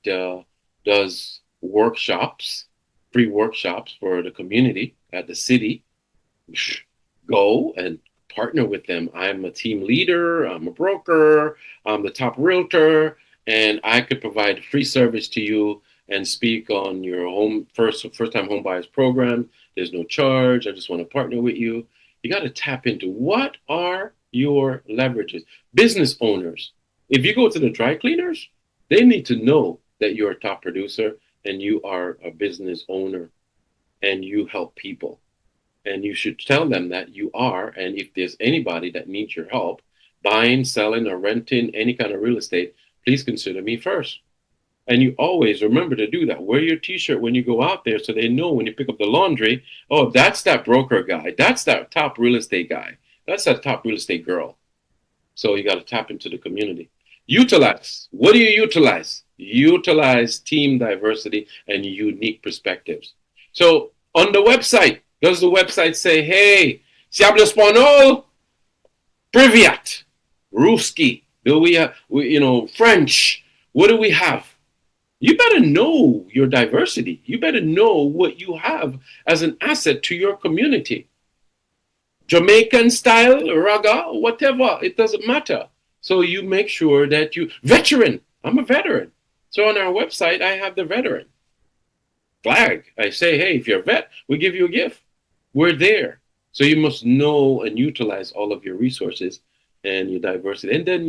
does workshops, free workshops for the community at the city. Go and partner with them. I'm a team leader, I'm a broker, I'm the top realtor, and I could provide free service to you and speak on your first time home buyers program. There's no charge. I just want to partner with you. You got to tap into what are your leverages. Business owners, if you go to the dry cleaners, they need to know that you're a top producer and you are a business owner and you help people. And you should tell them that you are. And if there's anybody that needs your help buying, selling, or renting any kind of real estate, please consider me first. And you always remember to do that. Wear your t-shirt when you go out there so they know when you pick up the laundry, oh, that's that broker guy. That's that top real estate guy. That's that top real estate girl. So you got to tap into the community. Utilize. What do you utilize? Utilize team diversity and unique perspectives. So on the website, does the website say, hey, si hablo español, privyat, Ruski, do we have, French? What do we have? You better know your diversity. You better know what you have as an asset to your community. Jamaican style, raga, whatever, it doesn't matter. So you make sure that veteran, I'm a veteran. So on our website, I have the veteran flag. I say, hey, if you're a vet, we give you a gift. We're there. So you must know and utilize all of your resources and your diversity. And then,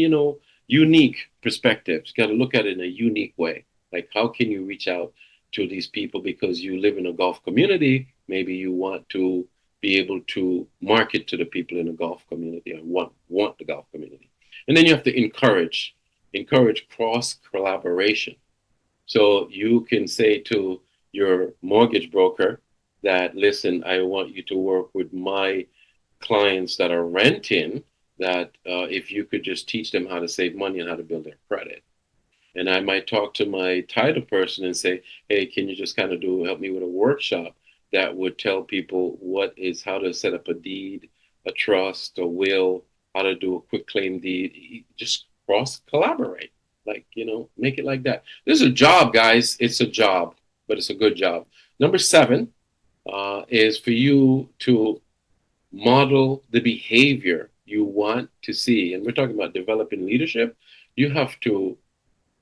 unique perspectives. Got to look at it in a unique way. Like, how can you reach out to these people because you live in a golf community? Maybe you want to be able to market to the people in the golf community or want the golf community. And then you have to encourage cross collaboration. So you can say to your mortgage broker that, listen, I want you to work with my clients that are renting, that if you could just teach them how to save money and how to build their credit. And I might talk to my title person and say, hey, can you just kind of help me with a workshop that would tell people how to set up a deed, a trust, a will, how to do a quick claim deed, just cross collaborate. Like, make it like that. This is a job, guys. It's a job, but it's a good job. Number seven is for you to model the behavior you want to see. And we're talking about developing leadership. You have to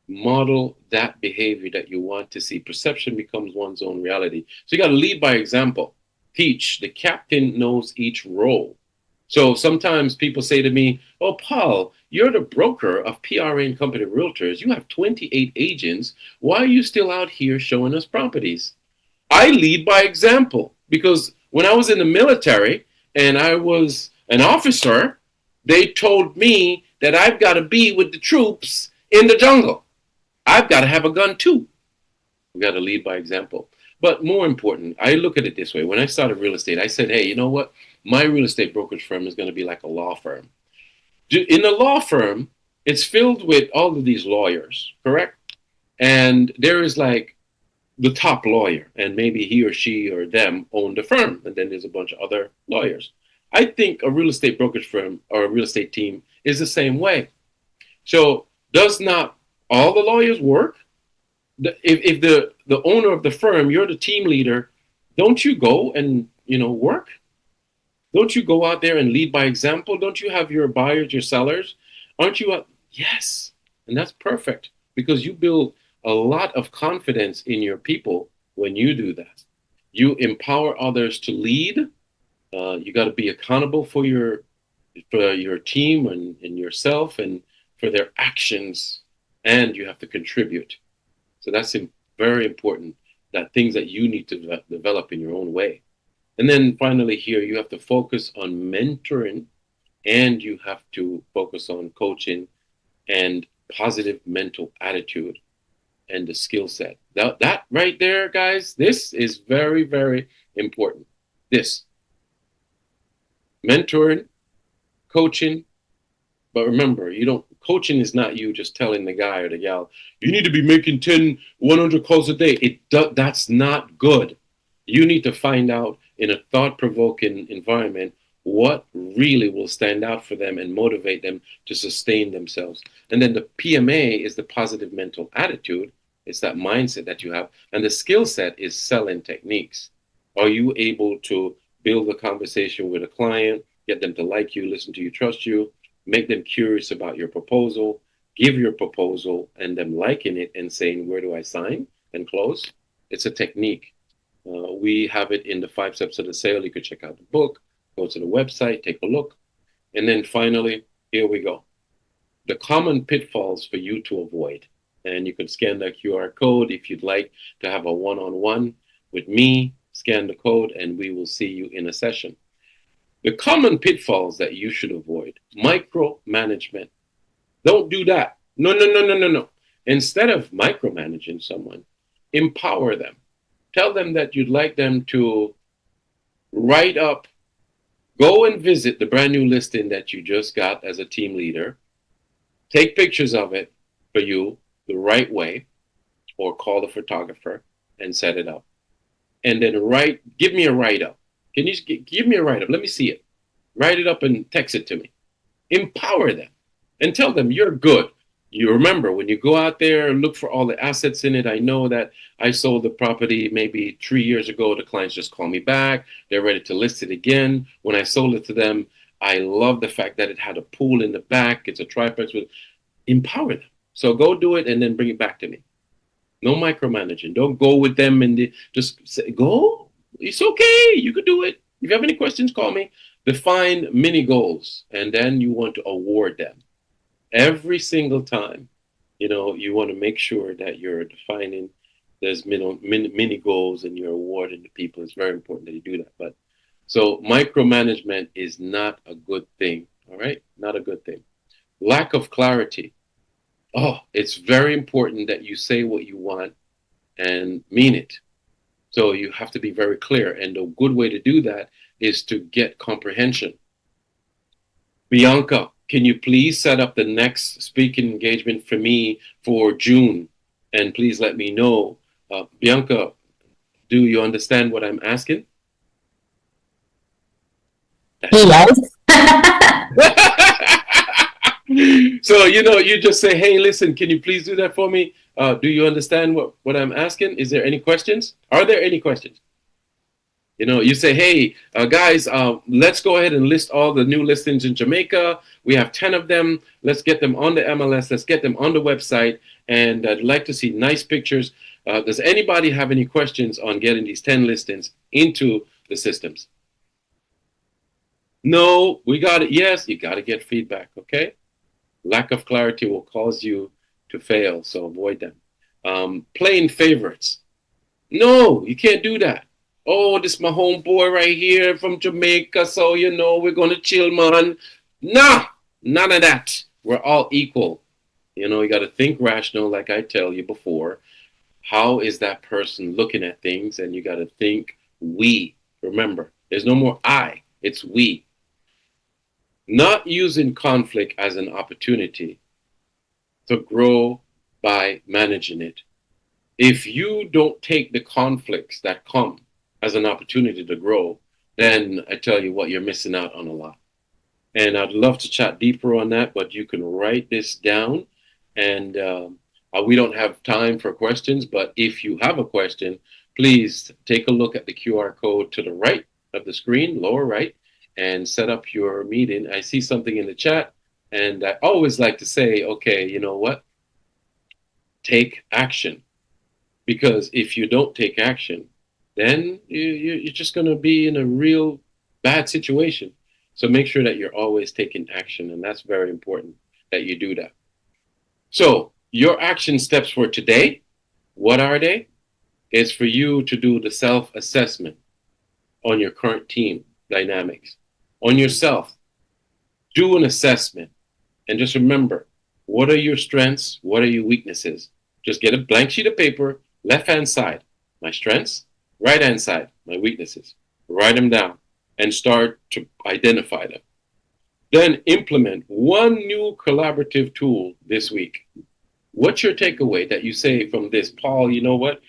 model that behavior that you want to see. Perception becomes one's own reality. So you got to lead by example. Teach. The captain knows each role. So sometimes people say to me, oh, Paul, you're the broker of PRA and Company Realtors. You have 28 agents. Why are you still out here showing us properties? I lead by example because when I was in the military and I was an officer, they told me that I've got to be with the troops in the jungle. I've got to have a gun too. We got to lead by example. But more important, I look at it this way. When I started real estate, I said, hey, you know what? My real estate brokerage firm is going to be like a law firm. In a law firm, it's filled with all of these lawyers, correct? And there is like the top lawyer, and maybe he or she or them own the firm. And then there's a bunch of other lawyers. I think a real estate brokerage firm or a real estate team is the same way. So, does not all the lawyers work? If the owner of the firm, you're the team leader, don't you go and work? Don't you go out there and lead by example? Don't you have your buyers, your sellers? Aren't you? Yes, and that's perfect because you build a lot of confidence in your people when you do that. You empower others to lead. You got to be accountable for your team and yourself and for their actions, and you have to contribute. So that's very important. That things that you need to develop in your own way. And then finally, here you have to focus on mentoring, and you have to focus on coaching and positive mental attitude and the skill set. That right there, guys, this is very, very important. This mentoring, coaching, but remember, you don't coaching is not you just telling the guy or the gal, you need to be making 10, 100 calls a day. That's not good. You need to find out in a thought-provoking environment what really will stand out for them and motivate them to sustain themselves. And then the PMA is the positive mental attitude. It's that mindset that you have. And the skill set is selling techniques. Are you able to build a conversation with a client, get them to like you, listen to you, trust you, make them curious about your proposal, give your proposal, and them liking it and saying, where do I sign and close? It's a technique. We have it in the 5 steps of the sale. You could check out the book, go to the website, take a look. And then finally, here we go. The common pitfalls for you to avoid. And you can scan that QR code if you'd like to have a one-on-one with me. Scan the code and we will see you in a session. The common pitfalls that you should avoid: micromanagement. Don't do that. No, no, no, no, no, no. Instead of micromanaging someone, empower them. Tell them that you'd like them to write up, go and visit the brand new listing that you just got as a team leader. Take pictures of it for you the right way, or call the photographer and set it up. And then give me a write up. Can you give me a write up? Let me see it. Write it up and text it to me. Empower them and tell them you're good. You remember when you go out there and look for all the assets in it. I know that I sold the property maybe 3 years ago. The clients just call me back. They're ready to list it again. When I sold it to them, I love the fact that it had a pool in the back. It's a triplex with empower them. So go do it and then bring it back to me. No micromanaging. Don't go with them and just say, go. It's okay. You could do it. If you have any questions, call me. Define mini goals, and then you want to award them every single time. You want to make sure that you're defining there's mini goals and you're awarding the people. It's very important that you do that. But so micromanagement is not a good thing. All right, not a good thing. Lack of clarity. Oh, it's very important that you say what you want and mean it. So you have to be very clear. And a good way to do that is to get comprehension. Bianca, can you please set up the next speaking engagement for me for June? And please let me know. Bianca, do you understand what I'm asking? Yes. So, you just say, hey, listen, can you please do that for me? Do you understand what I'm asking? Is there any questions? Are there any questions? You say, hey, guys, let's go ahead and list all the new listings in Jamaica. We have 10 of them. Let's get them on the MLS. Let's get them on the website. And I'd like to see nice pictures. Does anybody have any questions on getting these 10 listings into the systems? No, we got it. Yes, you got to get feedback, okay? Lack of clarity will cause you to fail, so avoid them. Playing favorites. No, you can't do that. Oh, this is my homeboy right here from Jamaica, so we're gonna chill, man. Nah, none of that. We're all equal. You got to think rational, like I tell you before. How is that person looking at things? And you got to think we. Remember, there's no more I. It's we. Not using conflict as an opportunity to grow by managing it. If you don't take the conflicts that come as an opportunity to grow, then I tell you what, you're missing out on a lot. And I'd love to chat deeper on that, but you can write this down. And we don't have time for questions, but if you have a question, please take a look at the QR code to the right of the screen, lower right, and set up your meeting. I see something in the chat, and I always like to say, okay, you know what? Take action. Because if you don't take action, then you're just going to be in a real bad situation. So make sure that you're always taking action, and that's very important that you do that. So your action steps for today, what are they? It's for you to do the self-assessment on your current team dynamics, on yourself. Do an assessment, and just remember, what are your strengths? What are your weaknesses? Just get a blank sheet of paper, left-hand side, my strengths, right-hand side, my weaknesses. Write them down and start to identify them. Then implement one new collaborative tool this week. What's your takeaway that you say from this? Paul, you know what?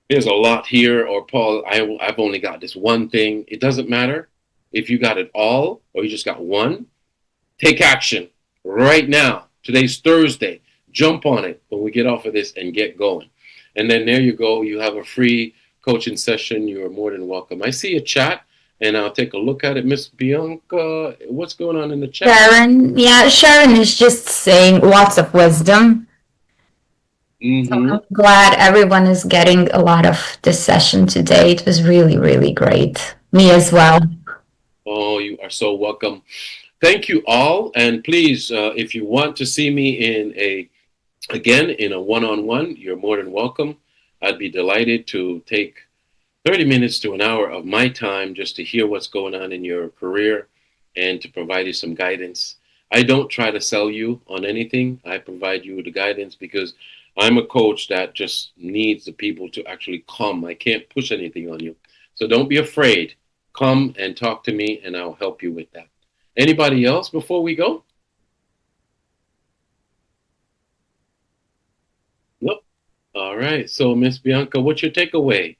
There's a lot here. Or Paul, I've only got this one thing. It doesn't matter if you got it all or you just got one. Take action right now. Today's Thursday. Jump on it when we get off of this and get going. And then there you go. You have a free coaching session. You are more than welcome. I see a chat. And I'll take a look at it. Miss Bianca, what's going on in the chat? Sharon is just saying lots of wisdom. Mm-hmm. So I'm glad everyone is getting a lot of this session today. It was really, really great. Me as well. Oh, you are so welcome. Thank you all. And please, if you want to see me in a one-on-one, you're more than welcome. I'd be delighted to take 30 minutes to an hour of my time just to hear what's going on in your career and to provide you some guidance. I don't try to sell you on anything. I provide you the guidance because I'm a coach that just needs the people to actually come. I can't push anything on you. So don't be afraid. Come and talk to me and I'll help you with that. Anybody else before we go? Nope. All right. So Miss Bianca, what's your takeaway?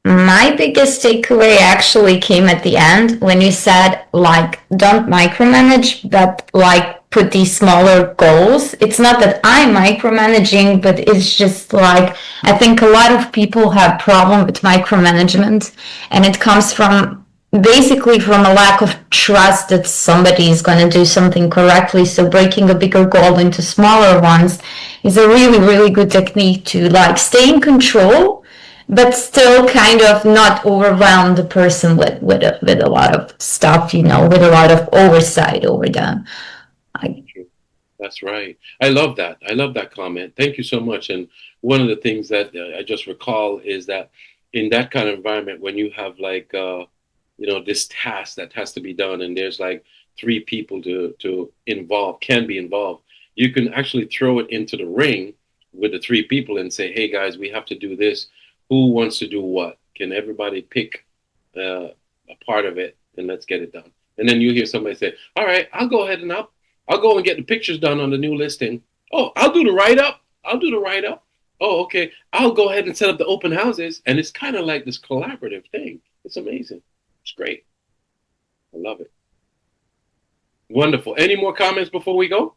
My biggest takeaway actually came at the end when you said, like, don't micromanage, but like put these smaller goals. It's not that I'm micromanaging, but it's just like, I think a lot of people have problem with micromanagement, and it comes from basically from a lack of trust that somebody is going to do something correctly. So breaking a bigger goal into smaller ones is a really, really good technique to like stay in control, but still kind of not overwhelm the person with a lot of stuff, with a lot of oversight over them. I, That's right. I love that. I love that comment. Thank you so much. And one of the things that I just recall is that in that kind of environment, when you have like, this task that has to be done, and there's like three people to involve, can be involved, you can actually throw it into the ring with the three people and say, "Hey guys, we have to do this. Who wants to do what? Can everybody pick a part of it, and let's get it done?" And then you hear somebody say, "All right, I'll go ahead and I'll go and get the pictures done on the new listing. Oh, I'll do the write up. I'll do the write up. Oh, okay. I'll go ahead and set up the open houses." And it's kind of like this collaborative thing. It's amazing. It's great. I love it. Wonderful. Any more comments before we go?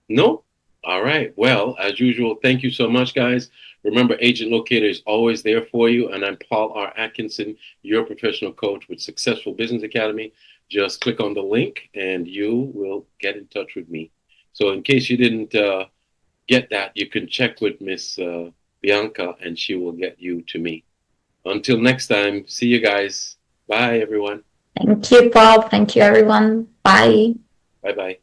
No? All right. Well, as usual, thank you so much, guys. Remember, Agent Locator is always there for you. And I'm Paul R. Atkinson, your professional coach with Successful Business Academy. Just click on the link and you will get in touch with me. So, in case you didn't get that, you can check with Miss Bianca and she will get you to me. Until next time, see you guys. Bye, everyone. Thank you, Paul. Thank you, everyone. Bye. Bye bye.